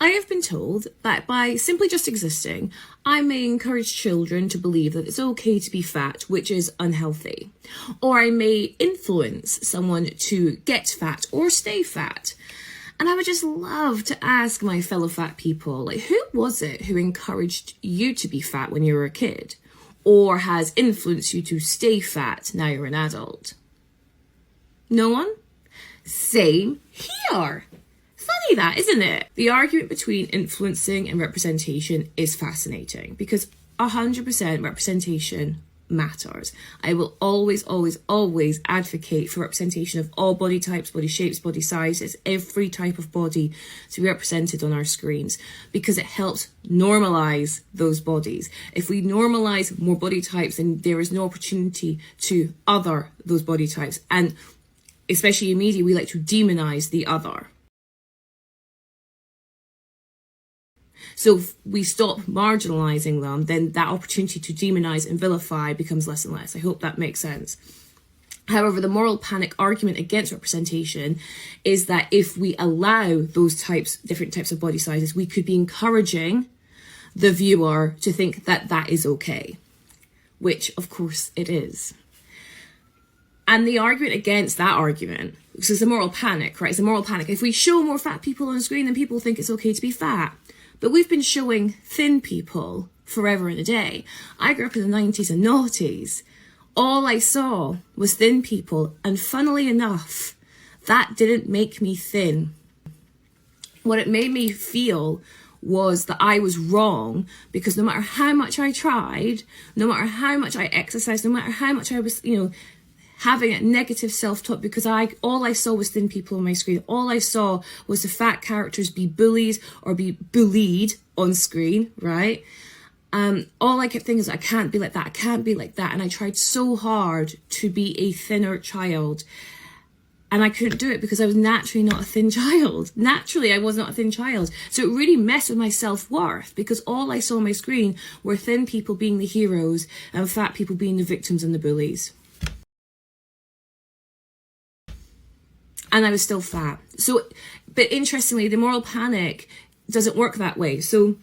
I have been told that by simply just existing, I may encourage children to believe that it's okay to be fat, which is unhealthy. Or I may influence someone to get fat or stay fat. And I would just love to ask my fellow fat people, like, who was it who encouraged you to be fat when you were a kid? Or has influenced you to stay fat now you're an adult? No one? Same here. Funny that, isn't it? The argument between influencing and representation is fascinating because 100% representation matters. I will always, always, always advocate for representation of all body types, body shapes, body sizes, every type of body to be represented on our screens because it helps normalize those bodies. If we normalize more body types, then there is no opportunity to other those body types. And especially in media, we like to demonize the other. So if we stop marginalising them, then that opportunity to demonise and vilify becomes less and less. I hope that makes sense. However, the moral panic argument against representation is that if we allow those different types of body sizes, we could be encouraging the viewer to think that that is okay, which of course it is. And the argument against that argument, because it's a moral panic, right? It's a moral panic. If we show more fat people on screen, then people think it's okay to be fat. But we've been showing thin people forever and a day. I grew up in the 90s and noughties. All I saw was thin people. And funnily enough, that didn't make me thin. What it made me feel was that I was wrong because no matter how much I tried, no matter how much I exercised, no matter how much I was, having a negative self-talk because all I saw was thin people on my screen. All I saw was the fat characters be bullies or be bullied on screen, right? All I kept thinking is, I can't be like that, I can't be like that. And I tried so hard to be a thinner child. And I couldn't do it because I was naturally not a thin child. Naturally, I was not a thin child. So it really messed with my self-worth because all I saw on my screen were thin people being the heroes and fat people being the victims and the bullies. And I was still fat. So, but interestingly, the moral panic doesn't work that way. So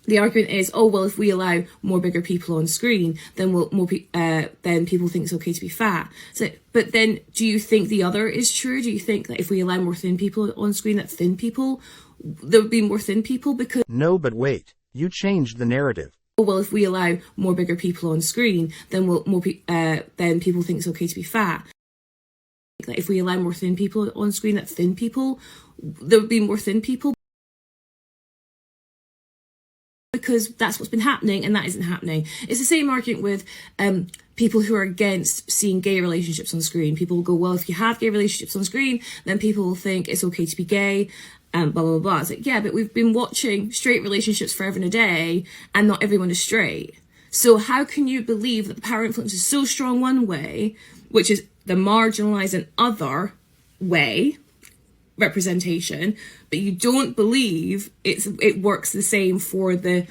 the argument is, oh, well, if we allow more bigger people on screen, then then people think it's okay to be fat. So, but then do you think the other is true? Do you think that if we allow more thin people on screen, that there would be more thin people because... No, but wait, you changed the narrative. Oh, well, if we allow more bigger people on screen, then then people think it's okay to be fat. That if we allow more thin people on screen, that there would be more thin people because that's what's been happening and that isn't happening. It's the same argument with people who are against seeing gay relationships on screen. People will go, well, if you have gay relationships on screen, then people will think it's okay to be gay and blah, blah, blah. It's like, yeah, but we've been watching straight relationships forever and a day and not everyone is straight. So how can you believe that the power influence is so strong one way, which is the marginalised and other way representation, but you don't believe it works the same for the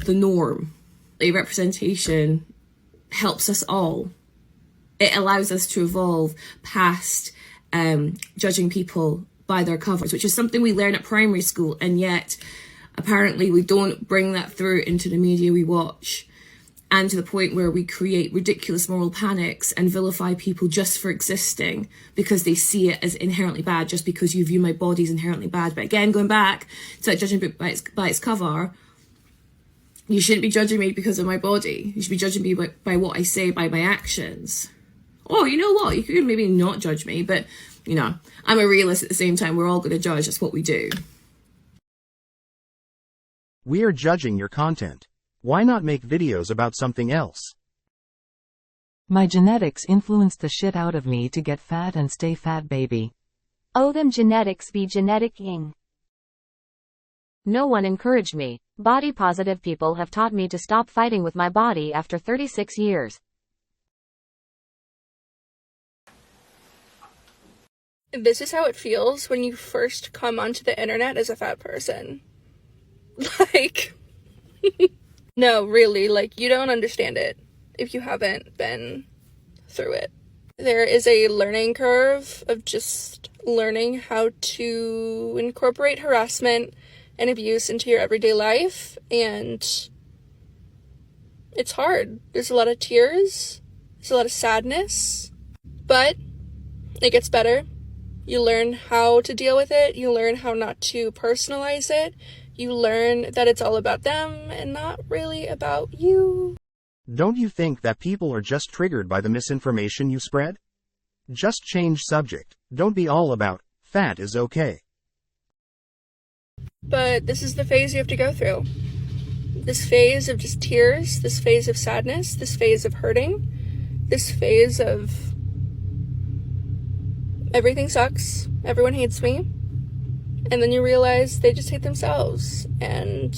norm? A representation helps us all. It allows us to evolve past judging people by their covers, which is something we learn at primary school, and yet apparently we don't bring that through into the media we watch. And to the point where we create ridiculous moral panics and vilify people just for existing because they see it as inherently bad, just because you view my body as inherently bad. But again, going back to that judging book by its cover, you shouldn't be judging me because of my body. You should be judging me by what I say, by my actions. Or you know what? You could maybe not judge me, but I'm a realist at the same time. We're all going to judge. That's what we do. We are judging your content. Why not make videos about something else? My genetics influenced the shit out of me to get fat and stay fat, baby. Oh, them genetics be genetic-ing. No one encouraged me. Body positive people have taught me to stop fighting with my body after 36 years. This is how it feels when you first come onto the internet as a fat person. Like... No, really, you don't understand it if you haven't been through it. There is a learning curve of just learning how to incorporate harassment and abuse into your everyday life, and it's hard. There's a lot of tears, there's a lot of sadness, but it gets better. You learn how to deal with it, you learn how not to personalize it, you learn that it's all about them and not really about you. Don't you think that people are just triggered by the misinformation you spread? Just change subject. Don't be all about, fat is okay. But this is the phase you have to go through. This phase of just tears, this phase of sadness, this phase of hurting, this phase of everything sucks, everyone hates me, and then you realize they just hate themselves. And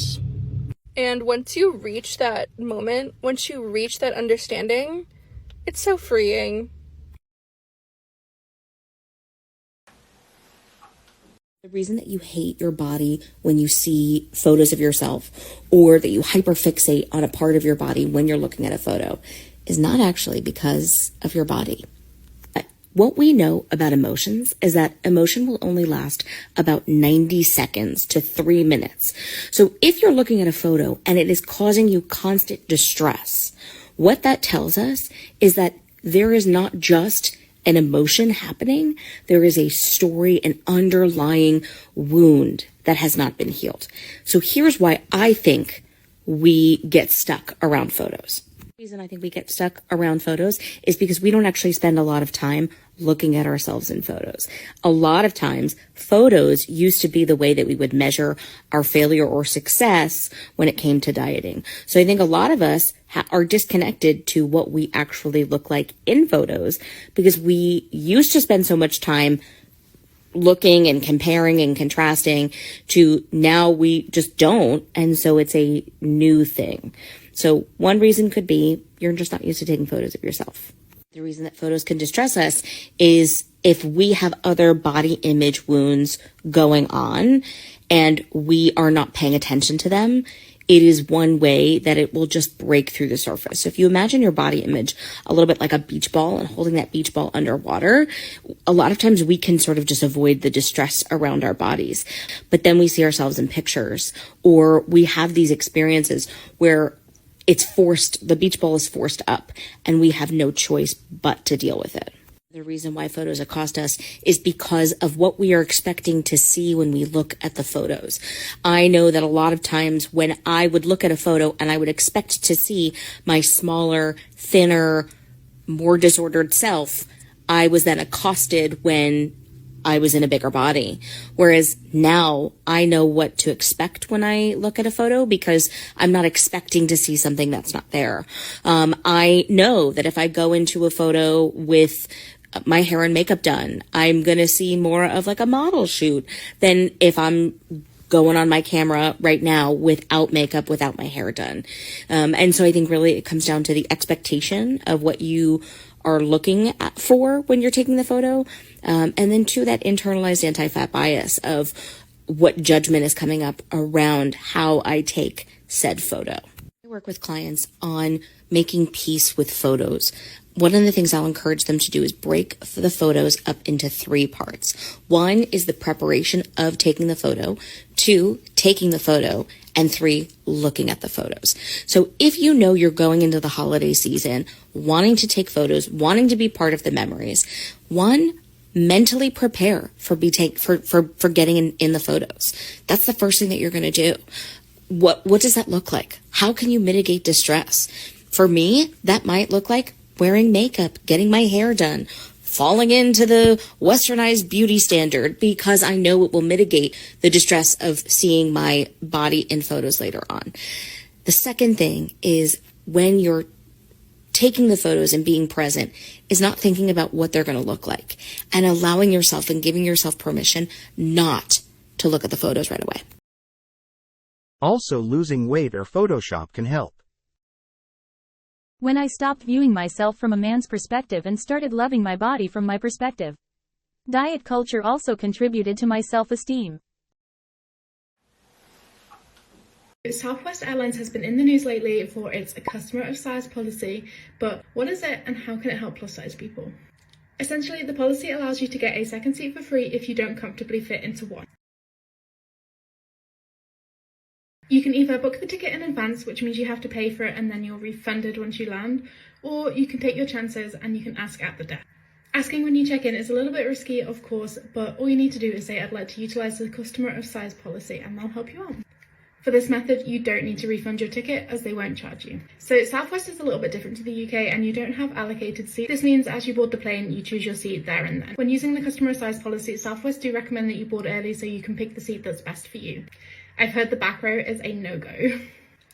once you reach that moment, once you reach that understanding, it's so freeing. The reason that you hate your body when you see photos of yourself, or that you hyperfixate on a part of your body when you're looking at a photo, is not actually because of your body. What we know about emotions is that emotion will only last about 90 seconds to 3 minutes. So if you're looking at a photo and it is causing you constant distress, what that tells us is that there is not just an emotion happening, there is a story, an underlying wound that has not been healed. So here's why I think we get stuck around photos. The reason I think we get stuck around photos is because we don't actually spend a lot of time looking at ourselves in photos. A lot of times, photos used to be the way that we would measure our failure or success when it came to dieting. So I think a lot of us are disconnected to what we actually look like in photos because we used to spend so much time looking and comparing and contrasting to now we just don't. And so it's a new thing. So one reason could be you're just not used to taking photos of yourself. The reason that photos can distress us is if we have other body image wounds going on and we are not paying attention to them, it is one way that it will just break through the surface. So if you imagine your body image a little bit like a beach ball and holding that beach ball underwater, a lot of times we can sort of just avoid the distress around our bodies. But then we see ourselves in pictures, or we have these experiences where it's forced, the beach ball is forced up, and we have no choice but to deal with it. The reason why photos accost us is because of what we are expecting to see when we look at the photos. I know that a lot of times when I would look at a photo and I would expect to see my smaller, thinner, more disordered self, I was then accosted when I was in a bigger body. Whereas now I know what to expect when I look at a photo because I'm not expecting to see something that's not there. I know that if I go into a photo with my hair and makeup done, I'm going to see more of like a model shoot than if I'm going on my camera right now without makeup, without my hair done. And so I think really it comes down to the expectation of what you are looking for when you're taking the photo. And then to that internalized anti-fat bias of what judgment is coming up around how I take said photo. I work with clients on making peace with photos. One of the things I'll encourage them to do is break the photos up into 3 parts. 1 is the preparation of taking the photo, 2, taking the photo, and 3, looking at the photos. So if you know you're going into the holiday season, wanting to take photos, wanting to be part of the memories, 1, mentally prepare for getting in the photos. That's the first thing that you're going to do. What does that look like? How can you mitigate distress? For me, that might look like wearing makeup, getting my hair done, falling into the westernized beauty standard because I know it will mitigate the distress of seeing my body in photos later on. The second thing is when you're taking the photos and being present is not thinking about what they're going to look like and allowing yourself and giving yourself permission not to look at the photos right away. Also, losing weight or Photoshop can help. When I stopped viewing myself from a man's perspective and started loving my body from my perspective. Diet culture also contributed to my self-esteem. Southwest Airlines has been in the news lately for its customer of size policy, but what is it and how can it help plus size people? Essentially, the policy allows you to get a second seat for free if you don't comfortably fit into one. You can either book the ticket in advance, which means you have to pay for it and then you're refunded once you land, or you can take your chances and you can ask at the desk. Asking when you check in is a little bit risky, of course, but all you need to do is say, I'd like to utilise the customer of size policy, and they'll help you out. For this method, you don't need to refund your ticket as they won't charge you. So Southwest is a little bit different to the UK and you don't have allocated seats. This means as you board the plane, you choose your seat there and then. When using the customer of size policy, Southwest do recommend that you board early so you can pick the seat that's best for you. I've heard the back row is a no-go.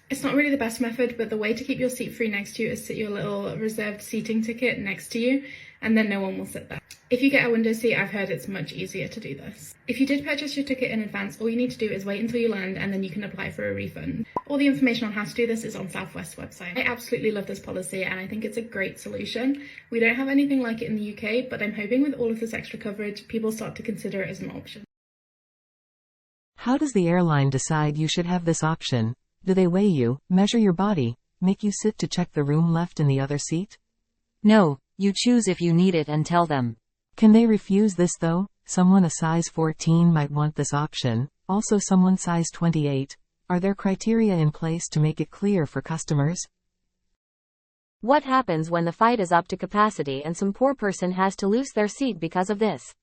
It's not really the best method, but the way to keep your seat free next to you is sit your little reserved seating ticket next to you, and then no one will sit there. If you get a window seat, I've heard it's much easier to do this. If you did purchase your ticket in advance, all you need to do is wait until you land and then you can apply for a refund. All the information on how to do this is on Southwest's website. I absolutely love this policy and I think it's a great solution. We don't have anything like it in the UK, but I'm hoping with all of this extra coverage, people start to consider it as an option. How does the airline decide you should have this option? Do they weigh you, measure your body, make you sit to check the room left in the other seat? No, you choose if you need it and tell them. Can they refuse this though? Someone a size 14 might want this option, also someone size 28. Are there criteria in place to make it clear for customers? What happens when the fight is up to capacity and some poor person has to lose their seat because of this?